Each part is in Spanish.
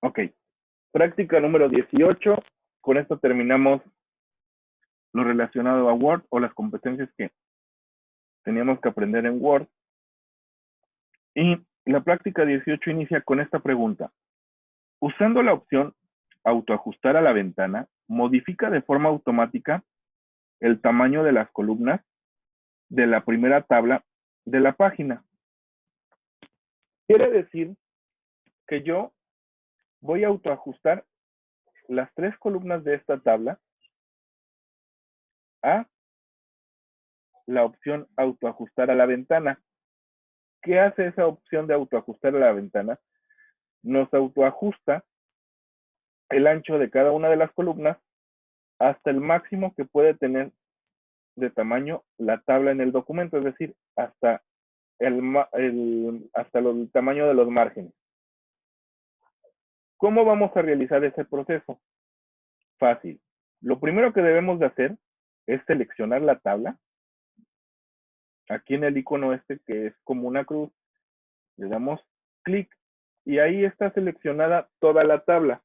Ok, práctica número 18. Con esto terminamos lo relacionado a Word o las competencias que teníamos que aprender en Word. Y la práctica 18 inicia con esta pregunta. Usando la opción autoajustar a la ventana, modifica de forma automática el tamaño de las columnas de la primera tabla de la página. Quiere decir que yo voy a autoajustar las 3 columnas de esta tabla a la opción autoajustar a la ventana. ¿Qué hace esa opción de autoajustar a la ventana? Nos autoajusta el ancho de cada una de las columnas hasta el máximo que puede tener de tamaño la tabla en el documento, es decir, hasta el tamaño de los márgenes. ¿Cómo vamos a realizar ese proceso? Fácil. Lo primero que debemos de hacer es seleccionar la tabla. Aquí en el icono este que es como una cruz, le damos clic y ahí está seleccionada toda la tabla.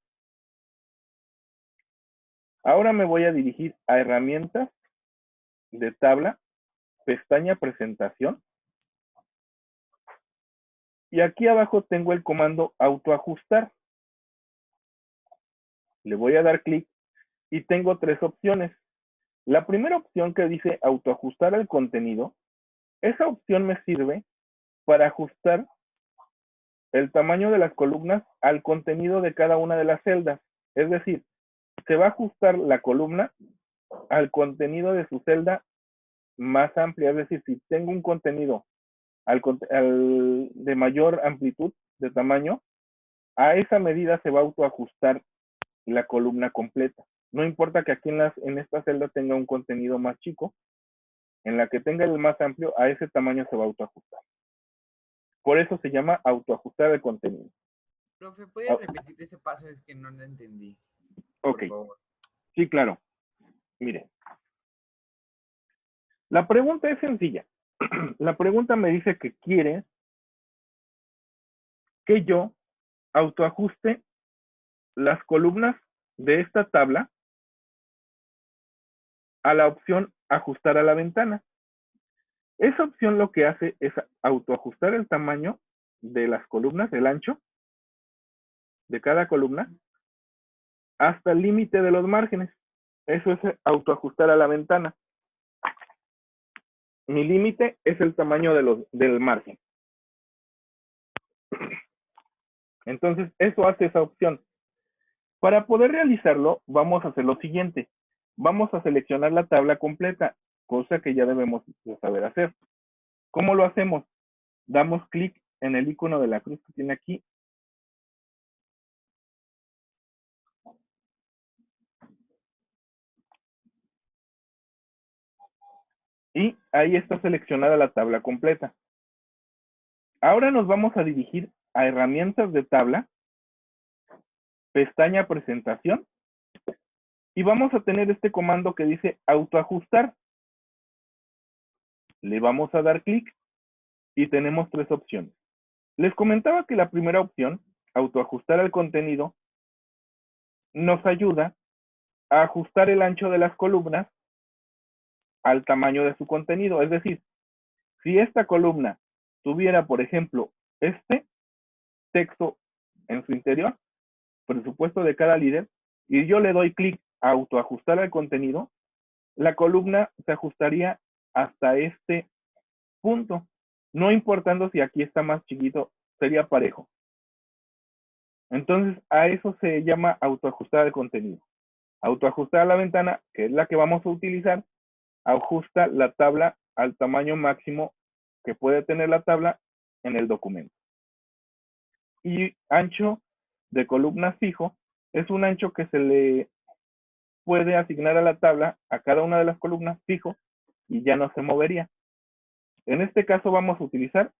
Ahora me voy a dirigir a herramientas de tabla, pestaña presentación. Y aquí abajo tengo el comando autoajustar. Le voy a dar clic y tengo 3 opciones. La primera opción que dice autoajustar al contenido, esa opción me sirve para ajustar el tamaño de las columnas al contenido de cada una de las celdas. Es decir, se va a ajustar la columna al contenido de su celda más amplia. Es decir, si tengo un contenido de mayor amplitud de tamaño, a esa medida se va a autoajustar la columna completa. No importa que aquí en esta celda tenga un contenido más chico, en la que tenga el más amplio, a ese tamaño se va a autoajustar. Por eso se llama autoajustar el contenido. Profe, ¿puedes repetir ese paso? Es que no lo entendí. Ok, Por favor. sí, claro. Mire, la pregunta es sencilla. La pregunta me dice que quiere que yo autoajuste las columnas de esta tabla a la opción ajustar a la ventana. Esa opción lo que hace es autoajustar el tamaño de las columnas, el ancho de cada columna, hasta el límite de los márgenes. Eso es autoajustar a la ventana. Mi límite es el tamaño del margen. Entonces, eso hace esa opción. Para poder realizarlo, vamos a hacer lo siguiente. Vamos a seleccionar la tabla completa, cosa que ya debemos de saber hacer. ¿Cómo lo hacemos? Damos clic en el icono de la cruz que tiene aquí. Y ahí está seleccionada la tabla completa. Ahora nos vamos a dirigir a herramientas de tabla, pestaña presentación, y vamos a tener este comando que dice autoajustar. Le vamos a dar clic y tenemos 3 opciones. Les comentaba que la primera opción, autoajustar el contenido, nos ayuda a ajustar el ancho de las columnas al tamaño de su contenido. Es decir, si esta columna tuviera, por ejemplo, este texto en su interior, presupuesto de cada líder, y yo le doy clic a autoajustar el contenido, la columna se ajustaría hasta este punto, no importando si aquí está más chiquito, sería parejo. Entonces, a eso se llama autoajustar el contenido. Autoajustar la ventana, que es la que vamos a utilizar, ajusta la tabla al tamaño máximo que puede tener la tabla en el documento. Y ancho de columna fijo es un ancho que se le puede asignar a la tabla a cada una de las columnas fijo y ya no se movería. En este caso vamos a utilizar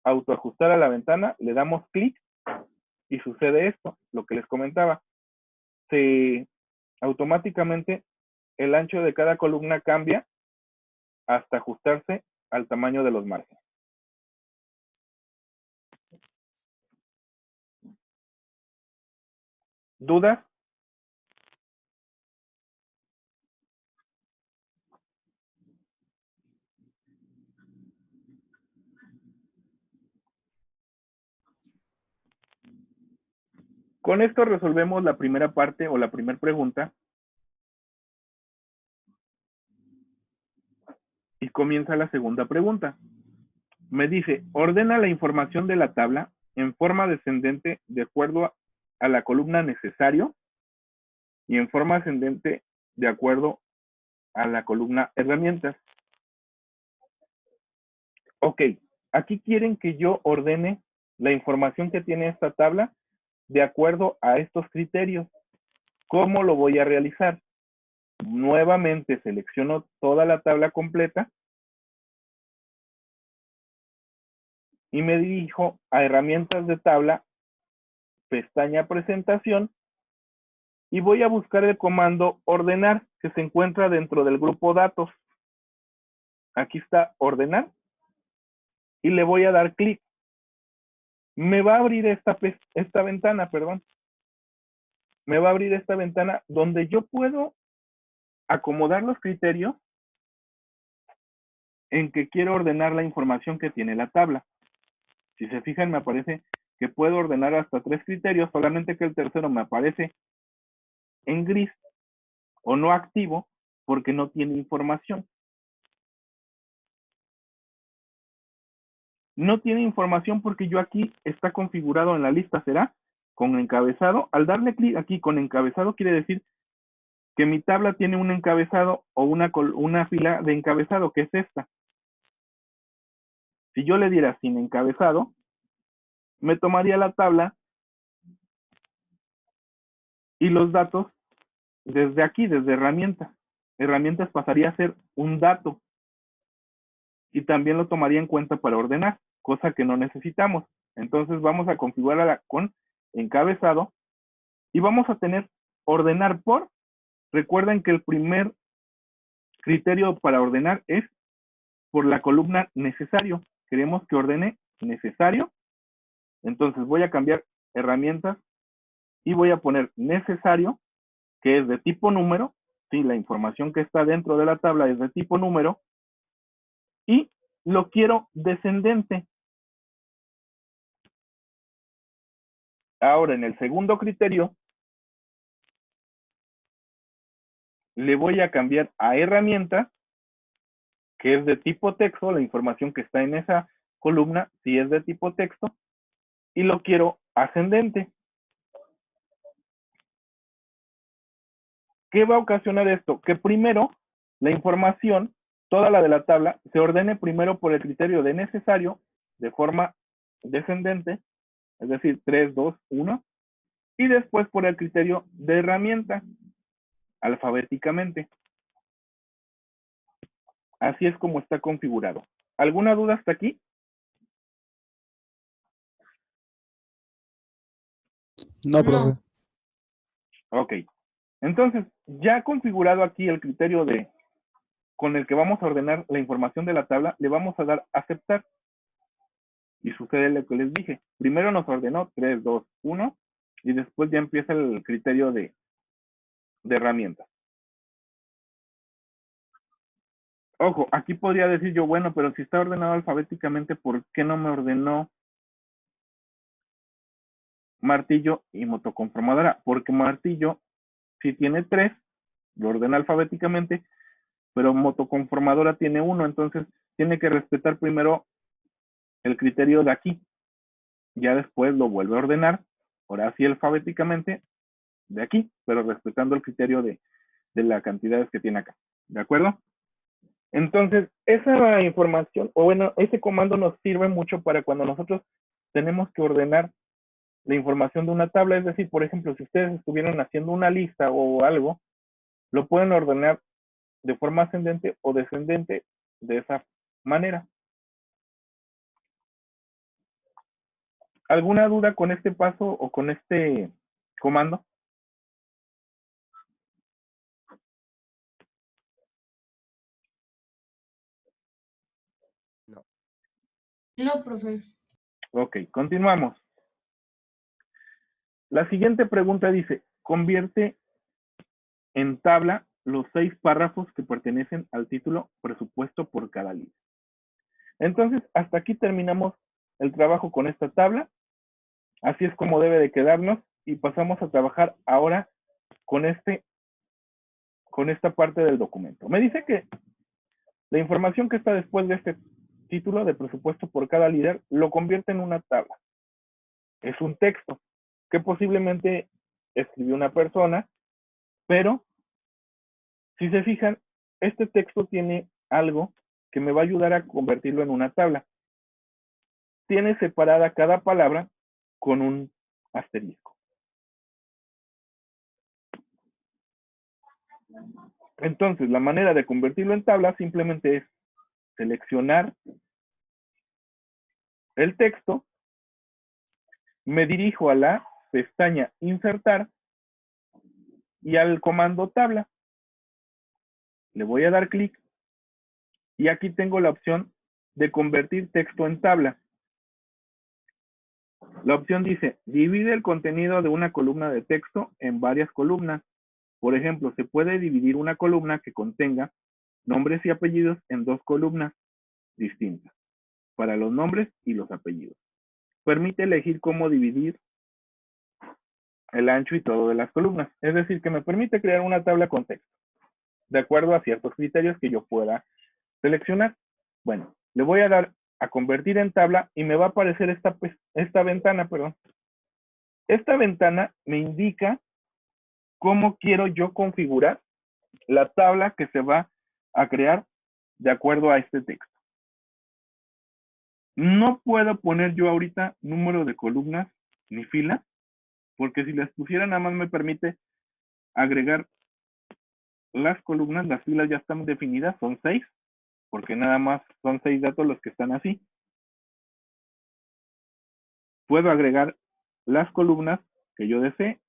autoajustar a la ventana, le damos clic y sucede esto, lo que les comentaba. Automáticamente el ancho de cada columna cambia hasta ajustarse al tamaño de los márgenes. ¿Dudas? Con esto resolvemos la primera parte o la primera pregunta. Y comienza la segunda pregunta. Me dice, ordena la información de la tabla en forma descendente de acuerdo a la columna necesario y en forma ascendente de acuerdo a la columna herramientas. Ok, aquí quieren que yo ordene la información que tiene esta tabla de acuerdo a estos criterios. ¿Cómo lo voy a realizar? Nuevamente selecciono toda la tabla completa y me dirijo a herramientas de tabla, pestaña presentación, y voy a buscar el comando ordenar que se encuentra dentro del grupo datos. Aquí está ordenar y le voy a dar clic. Me va a abrir esta ventana, perdón. Me va a abrir esta ventana donde yo puedo acomodar los criterios en que quiero ordenar la información que tiene la tabla. Si se fijan, me aparece que puedo ordenar hasta 3 criterios, solamente que el tercero me aparece en gris o no activo porque no tiene información. No tiene información porque yo aquí está configurado en la lista, será con encabezado. Al darle clic aquí con encabezado quiere decir que mi tabla tiene un encabezado o una fila de encabezado, que es esta. Si yo le diera sin encabezado, me tomaría la tabla y los datos desde aquí, desde herramientas. Herramientas pasaría a ser un dato y también lo tomaría en cuenta para ordenar, cosa que no necesitamos. Entonces vamos a configurarla con encabezado y vamos a tener ordenar por. Recuerden que el primer criterio para ordenar es por la columna necesario. Queremos que ordene necesario. Entonces voy a cambiar herramientas y voy a poner necesario, que es de tipo número. Sí, la información que está dentro de la tabla es de tipo número. Y lo quiero descendente. Ahora, en el segundo criterio, le voy a cambiar a herramienta, que es de tipo texto, la información que está en esa columna, si es de tipo texto, y lo quiero ascendente. ¿Qué va a ocasionar esto? Que primero la información, toda la de la tabla, se ordene primero por el criterio de necesario, de forma descendente, es decir, 3, 2, 1, y después por el criterio de herramienta, alfabéticamente. Así es como está configurado. ¿Alguna duda hasta aquí? No, profe. No. Ok. Entonces, ya configurado aquí el criterio con el que vamos a ordenar la información de la tabla, le vamos a dar aceptar. Y sucede lo que les dije. Primero nos ordenó 3, 2, 1 y después ya empieza el criterio de herramientas. Ojo, aquí podría decir yo, bueno, pero si está ordenado alfabéticamente, ¿por qué no me ordenó martillo y motoconformadora? Porque martillo, si tiene 3, lo ordena alfabéticamente, pero motoconformadora tiene 1, entonces tiene que respetar primero el criterio de aquí. Ya después lo vuelve a ordenar, ahora sí alfabéticamente, de aquí, pero respetando el criterio de las cantidades que tiene acá. ¿De acuerdo? Entonces, esa información, o bueno, ese comando nos sirve mucho para cuando nosotros tenemos que ordenar la información de una tabla. Es decir, por ejemplo, si ustedes estuvieran haciendo una lista o algo, lo pueden ordenar de forma ascendente o descendente de esa manera. ¿Alguna duda con este paso o con este comando? No, profe. Ok, continuamos. La siguiente pregunta dice, convierte en tabla los 6 párrafos que pertenecen al título presupuesto por cada líder. Entonces, hasta aquí terminamos el trabajo con esta tabla. Así es como debe de quedarnos y pasamos a trabajar ahora con esta parte del documento. Me dice que la información que está después de este título de presupuesto por cada líder lo convierte en una tabla. Es un texto que posiblemente escribió una persona, pero si se fijan, este texto tiene algo que me va a ayudar a convertirlo en una tabla. Tiene separada cada palabra con un asterisco. Entonces, la manera de convertirlo en tabla simplemente es seleccionar el texto, me dirijo a la pestaña Insertar y al comando tabla. Le voy a dar clic y aquí tengo la opción de convertir texto en tabla. La opción dice, divide el contenido de una columna de texto en varias columnas. Por ejemplo, se puede dividir una columna que contenga nombres y apellidos en 2 columnas distintas, para los nombres y los apellidos. Permite elegir cómo dividir el ancho y todo de las columnas. Es decir, que me permite crear una tabla con texto, de acuerdo a ciertos criterios que yo pueda seleccionar. Bueno, le voy a dar a convertir en tabla y me va a aparecer esta ventana, perdón. Esta ventana me indica cómo quiero yo configurar la tabla que se va a crear de acuerdo a este texto. No puedo poner yo ahorita número de columnas ni filas, porque si las pusiera nada más me permite agregar las columnas, las filas ya están definidas, son 6, porque nada más son 6 datos los que están así. Puedo agregar las columnas que yo desee.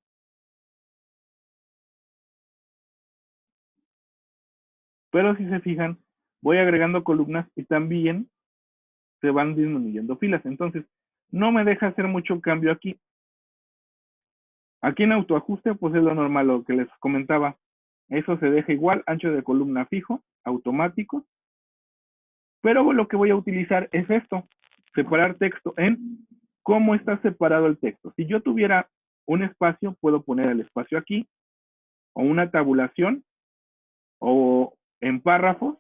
Pero si se fijan, voy agregando columnas y también se van disminuyendo filas. Entonces, no me deja hacer mucho cambio aquí. Aquí en autoajuste, pues es lo normal, lo que les comentaba. Eso se deja igual, ancho de columna fijo, automático. Pero lo que voy a utilizar es esto, separar texto en cómo está separado el texto. Si yo tuviera un espacio, puedo poner el espacio aquí, o una tabulación, o en párrafos,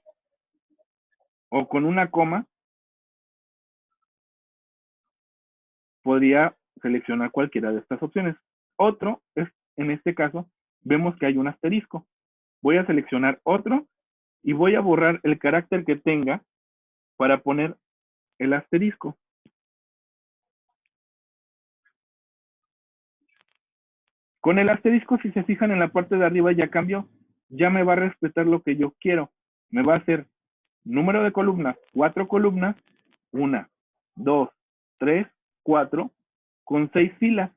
o con una coma. Podría seleccionar cualquiera de estas opciones. Otro es, en este caso, vemos que hay un asterisco. Voy a seleccionar otro y voy a borrar el carácter que tenga para poner el asterisco. Con el asterisco, si se fijan en la parte de arriba ya cambió. Ya me va a respetar lo que yo quiero. Me va a hacer número de columnas, 4 columnas, 1, 2, 3, 4, con 6 filas.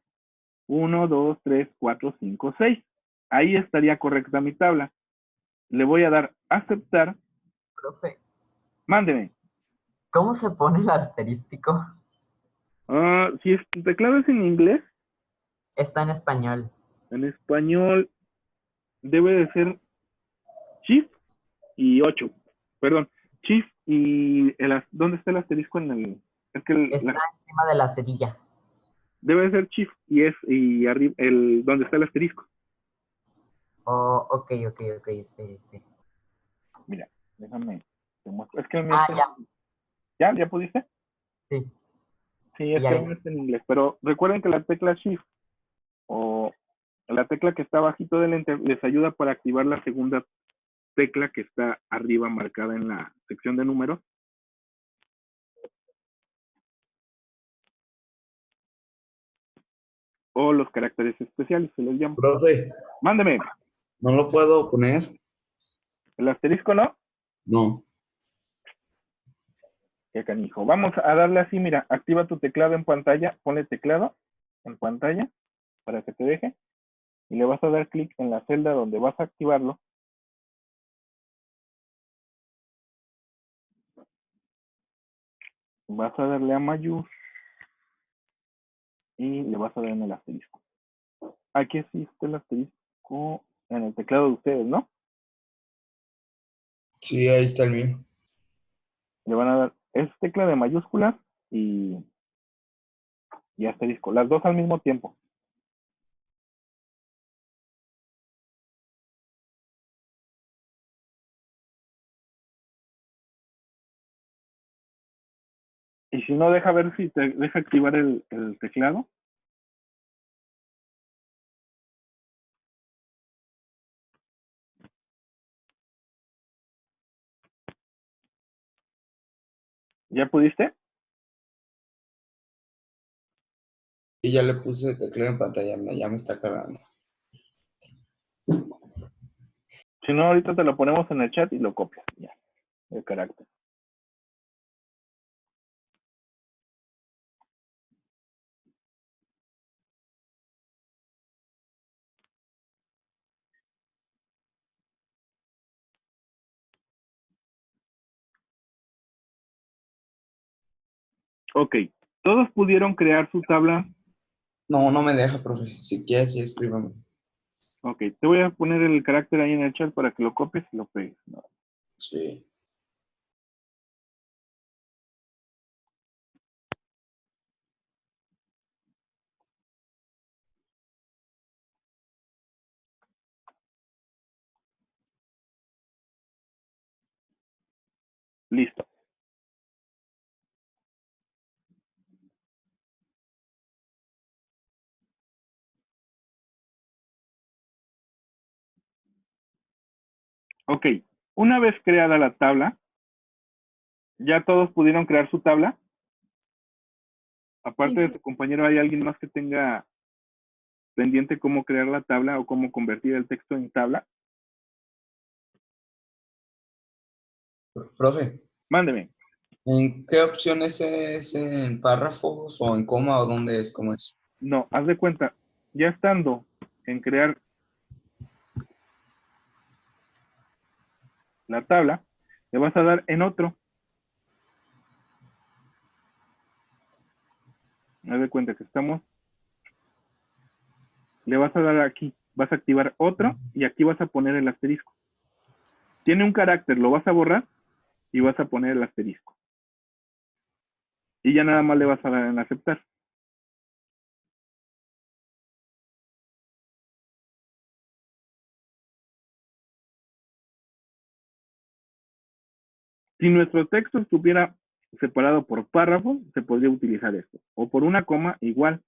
1, 2, 3, 4, 5, 6. Ahí estaría correcta mi tabla. Le voy a dar aceptar. Profe, Mándeme. ¿cómo se pone el asterístico? Si tu teclado es en inglés, Está en español. en español debe de ser Shift y 8. Perdón, Shift y ¿dónde está el asterisco en el? Es que Está encima de la cerilla. debe ser Shift y arriba donde está el asterisco. Oh, ok, espere. Mira, déjame te muestro. Es que el mío Ah, está ¿Ya pudiste? sí. Sí, es Ya que el mío está en inglés, pero recuerden que la tecla Shift o la tecla que está abajito del enter les ayuda para activar la segunda tecla que está arriba marcada en la sección de números. O los caracteres especiales, se les llama. Profe, Mándeme. ¿no lo puedo poner? ¿El asterisco no? No. Qué canijo. Vamos a darle así, mira, activa tu teclado en pantalla, ponle teclado en pantalla para que te deje y le vas a dar clic en la celda donde vas a activarlo. Vas a darle a mayús y le vas a dar en el asterisco. Aquí existe el asterisco en el teclado de ustedes, ¿no? Sí, ahí está el mío. Le van a dar, es tecla de mayúsculas y, y asterisco, las dos al mismo tiempo. Y si no, deja ver si te deja activar el teclado. ¿Ya pudiste? Y ya le puse teclado en pantalla, ya me está cargando. Si no, ahorita te lo ponemos en el chat y lo copias. Ya, el carácter. Ok, todos pudieron crear su tabla. No, no me deja, profe. Si quieres, sí, escríbame. Ok, te voy a poner el carácter ahí en el chat para que lo copies y lo pegues. No. Sí. Listo. Ok, una vez creada la tabla, ya todos pudieron crear su tabla. Aparte de Sí. su compañero, ¿hay alguien más que tenga pendiente cómo crear la tabla o cómo convertir el texto en tabla? Profe, Mándeme. ¿en qué opción es en párrafos o en coma o dónde es? ¿Cómo es? No, haz de cuenta, ya estando en crear la tabla, le vas a dar en otro. Haz de cuenta que estamos, le vas a dar aquí, vas a activar otro y aquí vas a poner el asterisco. Tiene un carácter, lo vas a borrar y vas a poner el asterisco. Y ya nada más le vas a dar en aceptar. Si nuestro texto estuviera separado por párrafos, se podría utilizar esto. O por una coma, igual.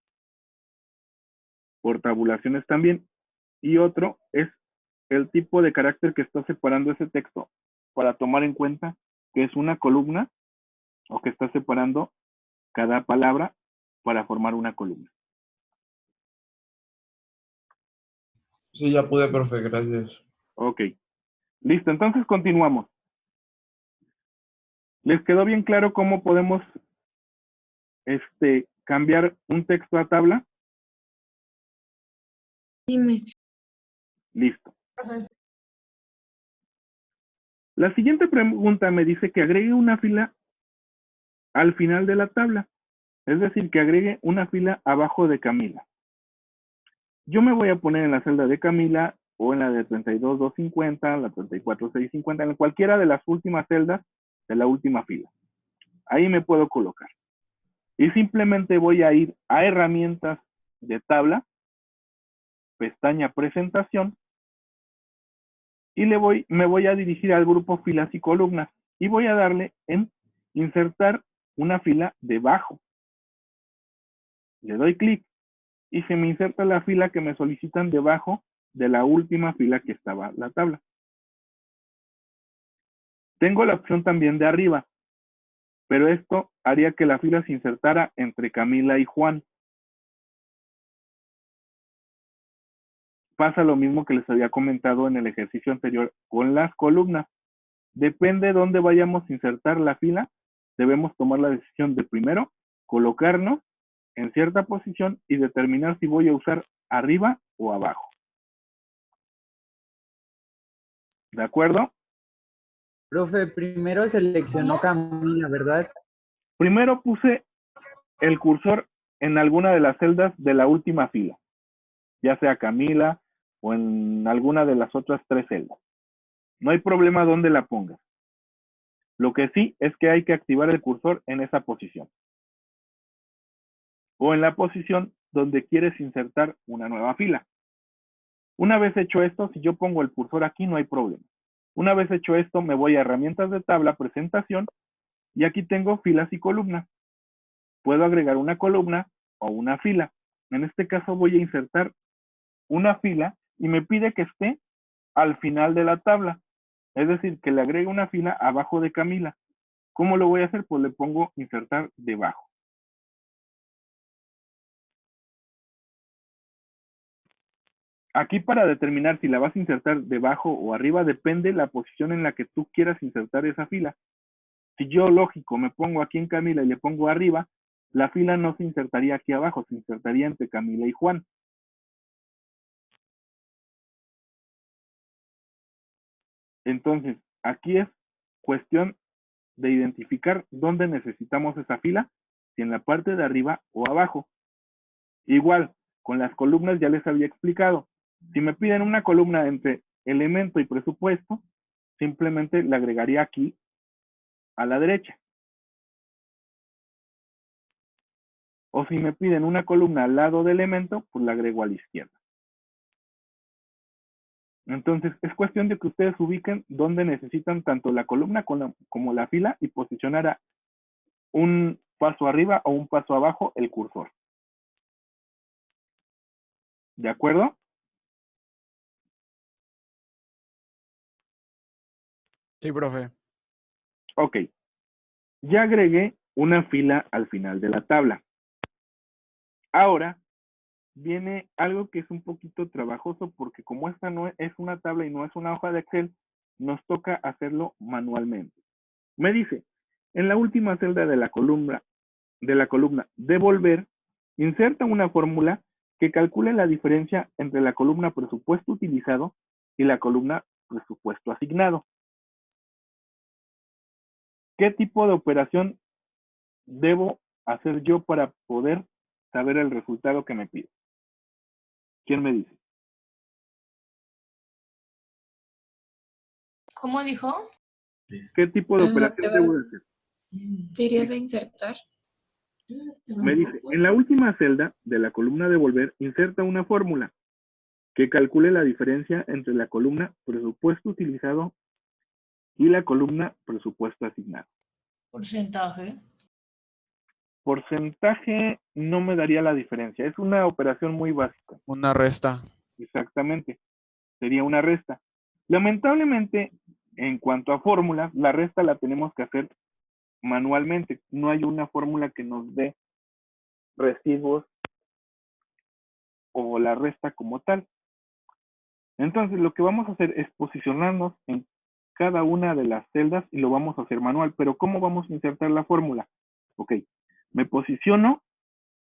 Por tabulaciones también. Y otro es el tipo de carácter que está separando ese texto para tomar en cuenta que es una columna o que está separando cada palabra para formar una columna. Sí, ya pude, profe, gracias. Ok. Listo, entonces continuamos. ¿Les quedó bien claro cómo podemos cambiar un texto a tabla? Dime, Listo. profe. La siguiente pregunta me dice que agregue una fila al final de la tabla, es decir, que agregue una fila abajo de Camila. Yo me voy a poner en la celda de Camila o en la de 32,250, la 34,650, en cualquiera de las últimas celdas de la última fila. Ahí me puedo colocar. Y simplemente voy a ir a herramientas de tabla, pestaña presentación, y me voy a dirigir al grupo filas y columnas y voy a darle en insertar una fila debajo. Le doy clic y se me inserta la fila que me solicitan debajo de la última fila que estaba la tabla. Tengo la opción también de arriba, pero esto haría que la fila se insertara entre Camila y Juan. Pasa lo mismo que les había comentado en el ejercicio anterior con las columnas. Depende de dónde vayamos a insertar la fila, debemos tomar la decisión de primero colocarnos en cierta posición y determinar si voy a usar arriba o abajo. ¿De acuerdo? Profe, primero seleccionó Camila, ¿verdad? Primero puse el cursor en alguna de las celdas de la última fila. ya sea Camila o en alguna de las otras 3 celdas. No hay problema dónde la pongas. Lo que sí es que hay que activar el cursor en esa posición. O en la posición donde quieres insertar una nueva fila. Una vez hecho esto, si yo pongo el cursor aquí, no hay problema. Una vez hecho esto, me voy a herramientas de tabla, presentación, y aquí tengo filas y columnas. Puedo agregar una columna o una fila. En este caso voy a insertar una fila y me pide que esté al final de la tabla. Es decir, que le agregue una fila abajo de Camila. ¿Cómo lo voy a hacer? Pues le pongo insertar debajo. Aquí para determinar si la vas a insertar debajo o arriba depende la posición en la que tú quieras insertar esa fila. Si yo, lógico, me pongo aquí en Camila y le pongo arriba, la fila no se insertaría aquí abajo, se insertaría entre Camila y Juan. Entonces, aquí es cuestión de identificar dónde necesitamos esa fila, si en la parte de arriba o abajo. Igual, con las columnas ya les había explicado. Si me piden una columna entre elemento y presupuesto, simplemente le agregaría aquí a la derecha. O si me piden una columna al lado de elemento, pues la agrego a la izquierda. Entonces, es cuestión de que ustedes ubiquen dónde necesitan tanto la columna como la fila y posicionar a un paso arriba o un paso abajo el cursor. ¿De acuerdo? Sí, profe. Ok. Ya agregué una fila al final de la tabla. Ahora viene algo que es un poquito trabajoso porque como esta no es una tabla y no es una hoja de Excel, nos toca hacerlo manualmente. Me dice, en la última celda de la columna devolver, inserta una fórmula que calcule la diferencia entre la columna presupuesto utilizado y la columna presupuesto asignado. ¿Qué tipo de operación debo hacer yo para poder saber el resultado que me pide? ¿Quién me dice? ¿Cómo dijo? ¿Qué tipo de operación debo hacer? ¿Te irías a insertar? Me dice, en la última celda de la columna devolver, inserta una fórmula que calcule la diferencia entre la columna presupuesto utilizado y la columna presupuesto asignado. Porcentaje. Porcentaje no me daría la diferencia. Es una operación muy básica. Una resta. Exactamente. Sería una resta. Lamentablemente, en cuanto a fórmulas, la resta la tenemos que hacer manualmente. No hay una fórmula que nos dé residuos o la resta como tal. Entonces, lo que vamos a hacer es posicionarnos en cada una de las celdas y lo vamos a hacer manual. Pero, ¿cómo vamos a insertar la fórmula? Ok, me posiciono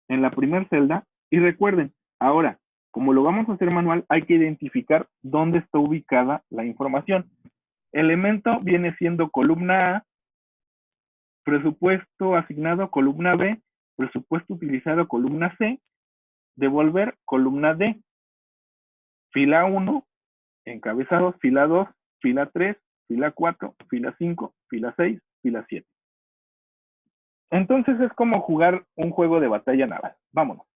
en la primera celda y recuerden, ahora, como lo vamos a hacer manual, hay que identificar dónde está ubicada la información. Elemento viene siendo columna A, presupuesto asignado columna B, presupuesto utilizado columna C, devolver columna D, fila 1, encabezados, fila 2, fila 3, fila 4, fila 5, fila 6, fila 7. Entonces es como jugar un juego de batalla naval. Vámonos.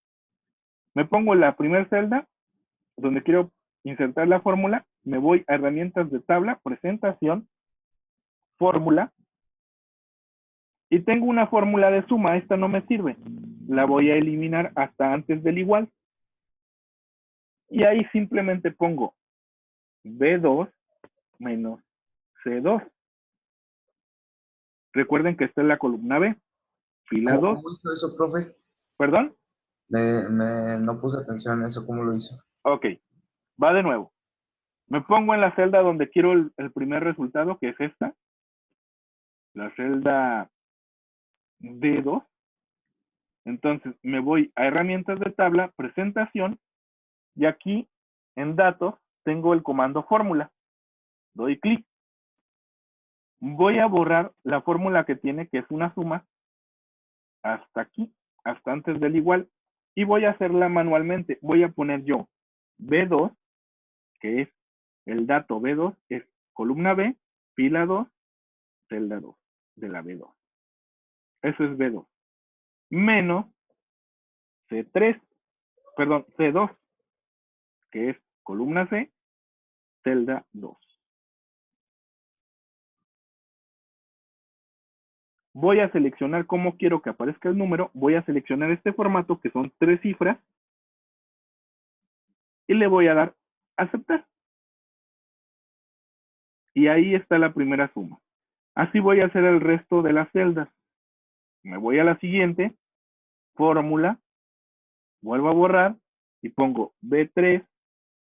Me pongo en la primera celda donde quiero insertar la fórmula, me voy a herramientas de tabla, presentación, fórmula, y tengo una fórmula de suma, esta no me sirve, la voy a eliminar hasta antes del igual, y ahí simplemente pongo B2 menos C2. Recuerden que esta es la columna B, fila 2. ¿Cómo hizo eso, profe? ¿Perdón? No puse atención a eso, ¿cómo lo hizo? Ok, va de nuevo. Me pongo en la celda donde quiero el primer resultado, que es esta, la celda D2. Entonces me voy a herramientas de tabla, presentación, y aquí en datos tengo el comando fórmula. Doy clic. Voy a borrar la fórmula que tiene, que es una suma, hasta aquí, hasta antes del igual, y voy a hacerla manualmente. Voy a poner yo B2, que es el dato B2, es columna B, fila 2, celda 2 de la B2. Eso es B2. Menos C3, perdón, C2, que es columna C, celda 2. Voy a seleccionar cómo quiero que aparezca el número. Voy a seleccionar este formato, que son 3 cifras, y le voy a dar aceptar. Y ahí está la primera suma. Así voy a hacer el resto de las celdas. Me voy a la siguiente, fórmula, vuelvo a borrar y pongo B3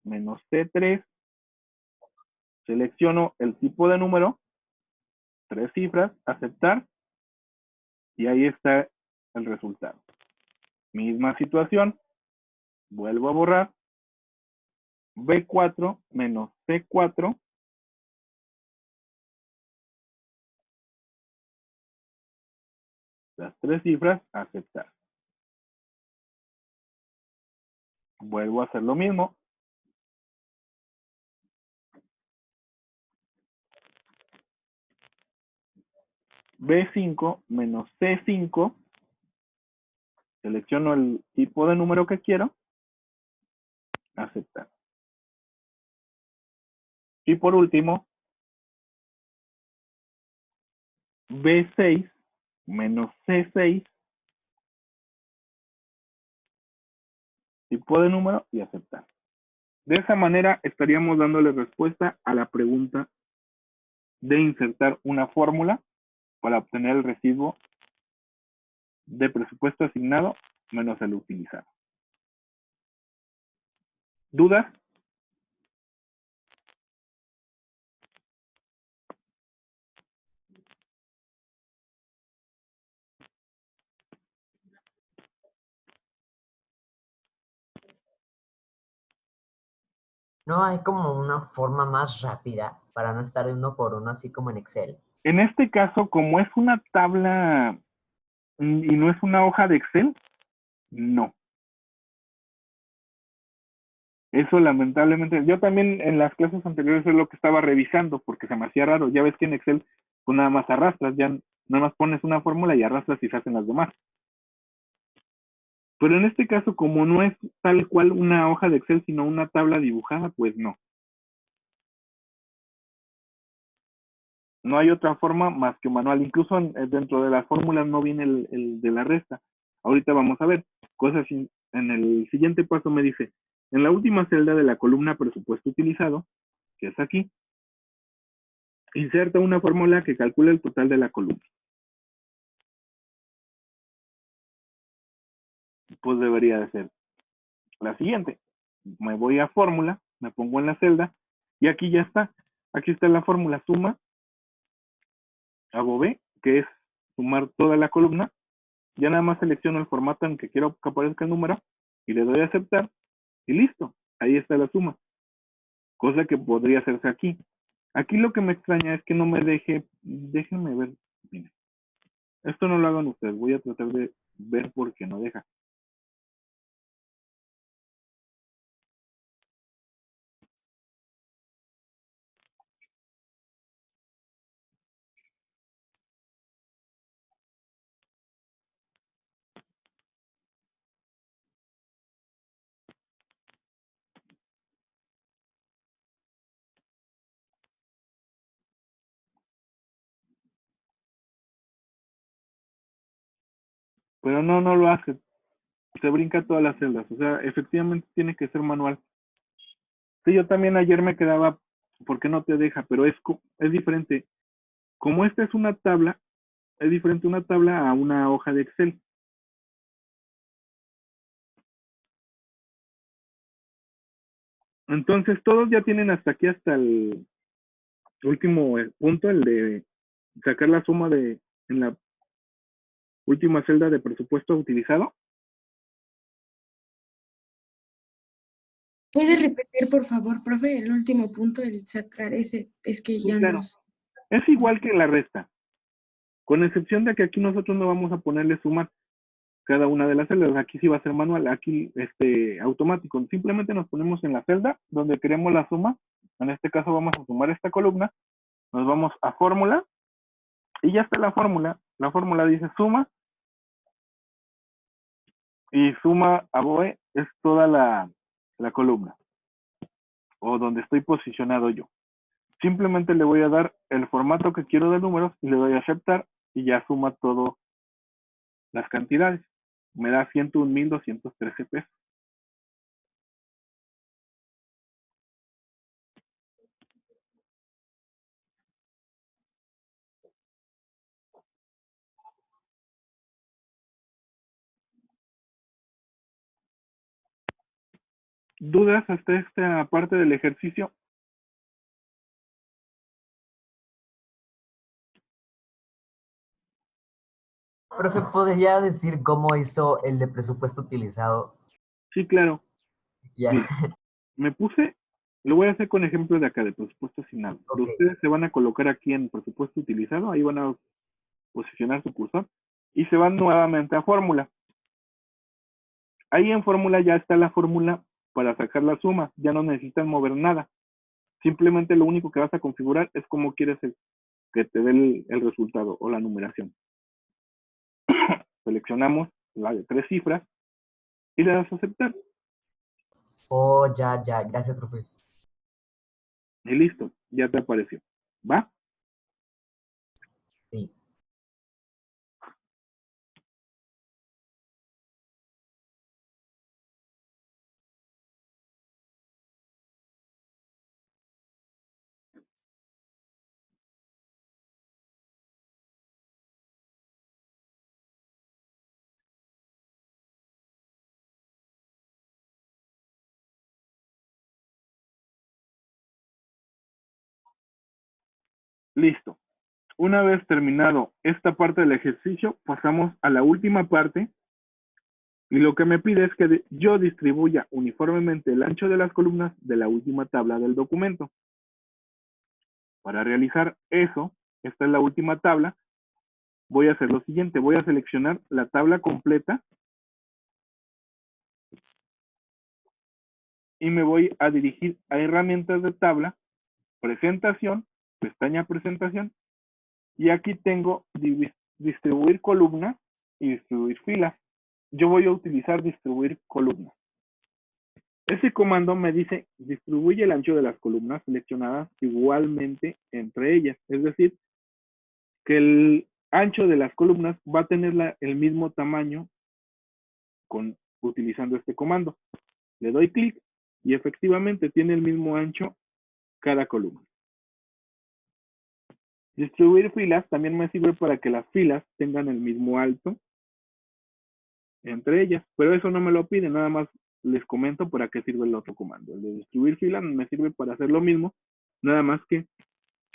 menos C3. Selecciono el tipo de número, 3 cifras, aceptar, y ahí está el resultado. Misma situación, vuelvo a borrar, B4 menos C4, las 3 cifras, aceptar. Vuelvo a hacer lo mismo. B5 menos C5, selecciono el tipo de número que quiero, aceptar. Y por último, B6 menos C6, tipo de número y aceptar. De esa manera estaríamos dándole respuesta a la pregunta de insertar una fórmula para obtener el residuo de presupuesto asignado menos el utilizado. ¿Dudas? No hay como una forma más rápida para no estar de uno por uno, así como en Excel. En este caso, como es una tabla y no es una hoja de Excel, no. Eso lamentablemente, yo también en las clases anteriores es lo que estaba revisando porque se me hacía raro. Ya ves que en Excel pues nada más arrastras, ya nada más pones una fórmula y arrastras y se hacen las demás. Pero en este caso, como no es tal cual una hoja de Excel, sino una tabla dibujada, pues no. No hay otra forma más que manual. Incluso dentro de las fórmulas no viene el de la resta. Ahorita vamos a ver. Cosas en el siguiente paso me dice, en la última celda de la columna presupuesto utilizado, que es aquí, inserta una fórmula que calcula el total de la columna. Pues debería de ser la siguiente. Me voy a fórmula, me pongo en la celda, y aquí ya está. Aquí está la fórmula, suma, hago B, que es sumar toda la columna. Ya nada más selecciono el formato en que quiero que aparezca el número, y le doy a aceptar, y listo. Ahí está la suma. Cosa que podría hacerse aquí. Aquí lo que me extraña es que no me deje, déjenme ver. Miren. Esto no lo hagan ustedes, voy a tratar de ver por qué no deja. Pero no lo hace. Se brinca todas las celdas. O sea, efectivamente tiene que ser manual. Sí, yo también ayer me quedaba, ¿por qué no te deja? Pero es diferente. Como esta es una tabla, es diferente una tabla a una hoja de Excel. Entonces, todos ya tienen hasta aquí, hasta el último punto, el de sacar la suma en la última celda de presupuesto utilizado. ¿Puede repetir, por favor, profe, el último punto, el sacar ese? Es que Sí, ya claro. nos... Es igual que la resta, con excepción de que aquí nosotros no vamos a ponerle sumar. cada una de las celdas. Aquí sí va a ser manual, aquí automático. Simplemente nos ponemos en la celda donde queremos la suma. En este caso vamos a sumar esta columna. Nos vamos a fórmula y ya está la fórmula. La fórmula dice suma y suma ABOE es toda la columna o donde estoy posicionado yo. Simplemente le voy a dar el formato que quiero de números y le doy a aceptar y ya suma todo las cantidades. Me da 101,213 pesos. ¿Dudas hasta esta parte del ejercicio? Profe, ¿podría decir cómo hizo el de presupuesto utilizado? Sí, claro. Ya, Mira, me puse, lo voy a hacer con ejemplo de acá, de presupuesto asignado. Ok. Ustedes se van a colocar aquí en presupuesto utilizado, ahí van a posicionar su cursor y se van nuevamente a fórmula. Ahí en fórmula ya está la fórmula para sacar la suma, ya no necesitan mover nada. Simplemente lo único que vas a configurar es cómo quieres que te dé el resultado o la numeración. Seleccionamos la de 3 cifras y le das a aceptar. Oh, ya, gracias, profe. Y listo, ya te apareció. ¿Va? Sí. Listo. Una vez terminado esta parte del ejercicio, pasamos a la última parte y lo que me pide es que yo distribuya uniformemente el ancho de las columnas de la última tabla del documento. Para realizar eso, esta es la última tabla, voy a hacer lo siguiente, voy a seleccionar la tabla completa y me voy a dirigir a herramientas de tabla, presentación, pestaña presentación, y aquí tengo distribuir columnas y distribuir filas. Yo voy a utilizar distribuir columnas. Ese comando me dice distribuye el ancho de las columnas seleccionadas igualmente entre ellas. Es decir, que el ancho de las columnas va a tener el mismo tamaño utilizando este comando. Le doy clic y efectivamente tiene el mismo ancho cada columna. Distribuir filas también me sirve para que las filas tengan el mismo alto entre ellas, pero eso no me lo pide, nada más les comento para qué sirve el otro comando. El de distribuir filas me sirve para hacer lo mismo, nada más que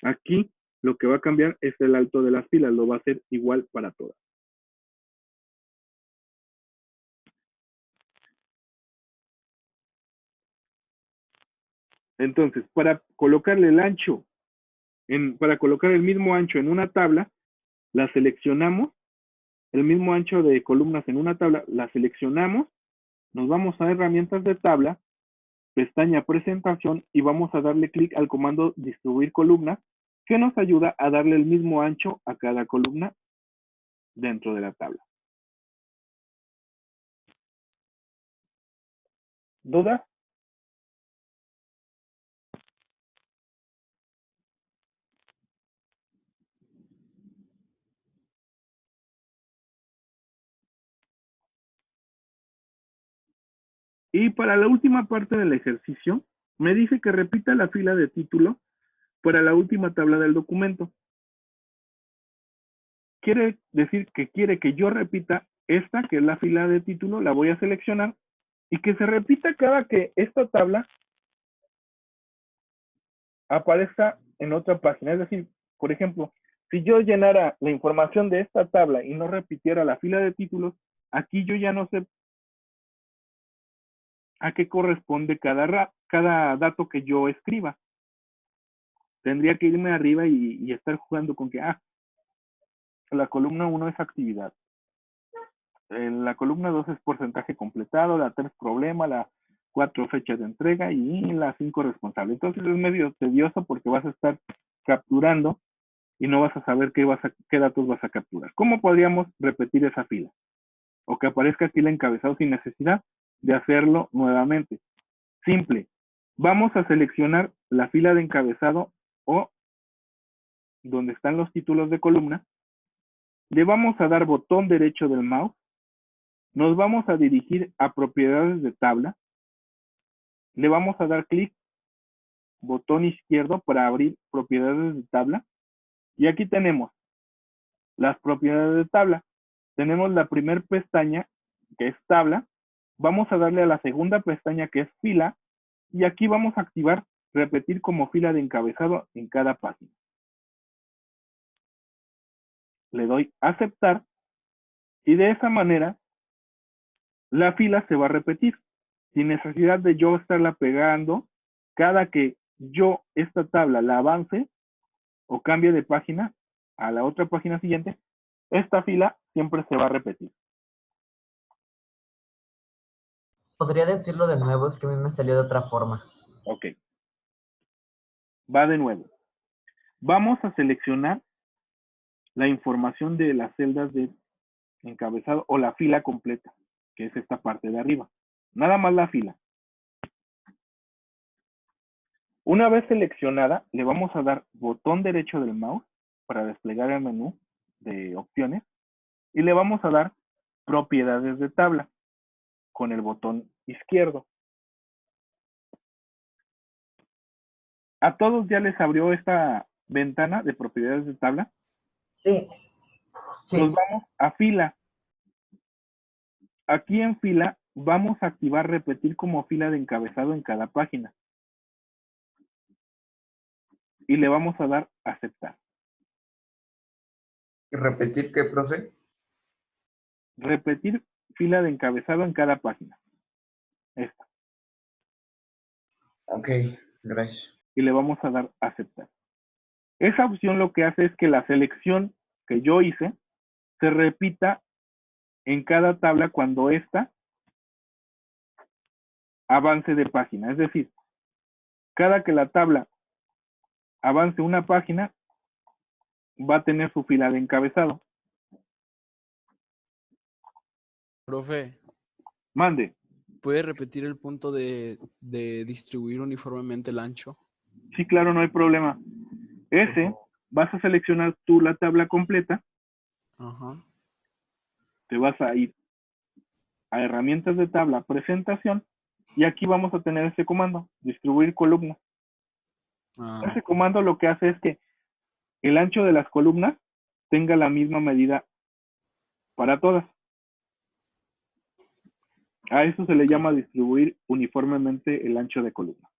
aquí lo que va a cambiar es el alto de las filas, lo va a hacer igual para todas. Entonces, para colocarle el ancho, para colocar el mismo ancho en una tabla, la seleccionamos, el mismo ancho de columnas en una tabla, la seleccionamos, nos vamos a herramientas de tabla, pestaña presentación y vamos a darle clic al comando distribuir columnas, que nos ayuda a darle el mismo ancho a cada columna dentro de la tabla. ¿Dudas? Y para la última parte del ejercicio, me dice que repita la fila de título para la última tabla del documento. Quiere decir que quiere que yo repita esta, que es la fila de título, la voy a seleccionar, y que se repita cada que esta tabla aparezca en otra página. Es decir, por ejemplo, si yo llenara la información de esta tabla y no repitiera la fila de títulos, aquí yo ya no sé a qué corresponde cada dato que yo escriba. Tendría que irme arriba y estar jugando con que, la columna 1 es actividad. La columna 2 es porcentaje completado, la 3 problema, la 4 fecha de entrega y la 5 responsable. Entonces es medio tedioso porque vas a estar capturando y no vas a saber qué datos vas a capturar. ¿Cómo podríamos repetir esa fila? O que aparezca aquí el encabezado sin necesidad de hacerlo nuevamente. Simple. Vamos a seleccionar la fila de encabezado o donde están los títulos de columna. Le vamos a dar botón derecho del mouse. Nos vamos a dirigir a propiedades de tabla. Le vamos a dar clic, botón izquierdo para abrir propiedades de tabla. Y aquí tenemos las propiedades de tabla. Tenemos la primera pestaña, que es tabla. Vamos a darle a la segunda pestaña, que es fila. Y aquí vamos a activar repetir como fila de encabezado en cada página. Le doy a aceptar. Y de esa manera, la fila se va a repetir. Sin necesidad de yo estarla pegando cada que yo esta tabla la avance o cambie de página a la otra página siguiente, esta fila siempre se va a repetir. Podría decirlo de nuevo, es que a mí me salió de otra forma. Ok. Va de nuevo. Vamos a seleccionar la información de las celdas de encabezado o la fila completa, que es esta parte de arriba. Nada más la fila. Una vez seleccionada, le vamos a dar botón derecho del mouse para desplegar el menú de opciones y le vamos a dar propiedades de tabla con el botón izquierdo. ¿A todos ya les abrió esta ventana de propiedades de tabla? Sí. Sí. Nos vamos a fila. Aquí en fila vamos a activar repetir como fila de encabezado en cada página. Y le vamos a dar aceptar. ¿Repetir qué, profe? Repetir fila de encabezado en cada página. Esta. Ok, gracias. Y le vamos a dar aceptar. Esa opción lo que hace es que la selección que yo hice se repita en cada tabla cuando ésta avance de página. Es decir, cada que la tabla avance una página, va a tener su fila de encabezado. Profe, Mande. ¿puede repetir el punto de distribuir uniformemente el ancho? Sí, claro, no hay problema. Ese, vas a seleccionar tú la tabla completa, Ajá. te vas a ir a herramientas de tabla, presentación, y aquí vamos a tener este comando, distribuir columnas. Ah, Ese comando lo que hace es que el ancho de las columnas tenga la misma medida para todas. A eso se le llama distribuir uniformemente el ancho de columna.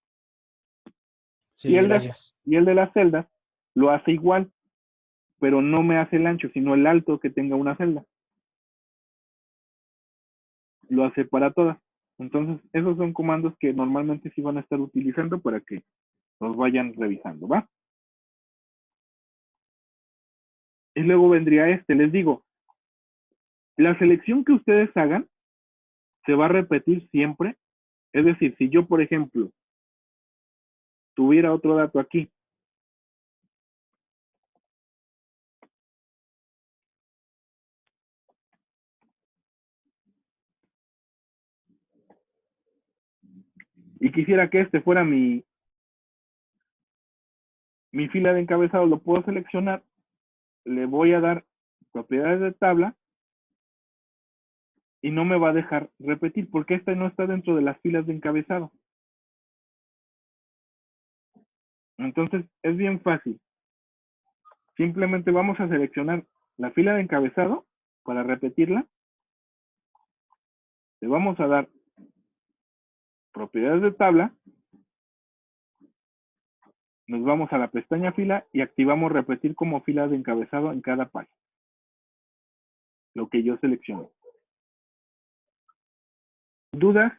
sí, gracias. Y el de las celdas lo hace igual, pero no me hace el ancho, sino el alto que tenga una celda. Lo hace para todas. Entonces, esos son comandos que normalmente sí van a estar utilizando para que los vayan revisando, ¿va? Y luego vendría les digo, la selección que ustedes hagan se va a repetir siempre. Es decir, si yo, por ejemplo, tuviera otro dato aquí, y quisiera que este fuera mi fila de encabezado, lo puedo seleccionar, le voy a dar propiedades de tabla y no me va a dejar repetir porque esta no está dentro de las filas de encabezado. Entonces, es bien fácil. Simplemente vamos a seleccionar la fila de encabezado para repetirla. Le vamos a dar propiedades de tabla. Nos vamos a la pestaña fila y activamos repetir como fila de encabezado en cada página. Lo que yo selecciono. ¿Dudas?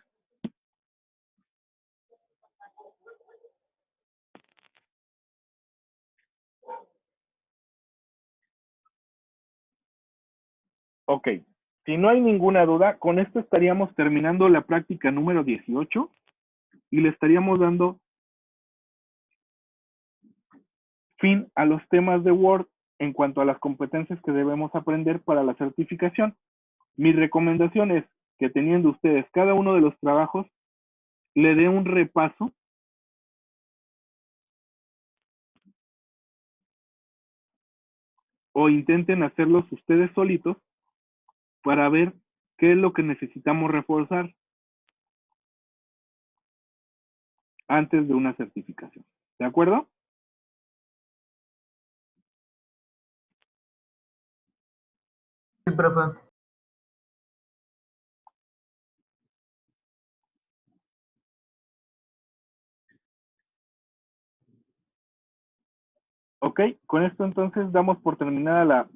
Ok. Si no hay ninguna duda, con esto estaríamos terminando la práctica número 18 y le estaríamos dando fin a los temas de Word en cuanto a las competencias que debemos aprender para la certificación. Mi recomendación es que teniendo ustedes cada uno de los trabajos, le dé un repaso o intenten hacerlos ustedes solitos para ver qué es lo que necesitamos reforzar antes de una certificación. ¿De acuerdo? Sí, profe. Ok, con esto entonces damos por terminada la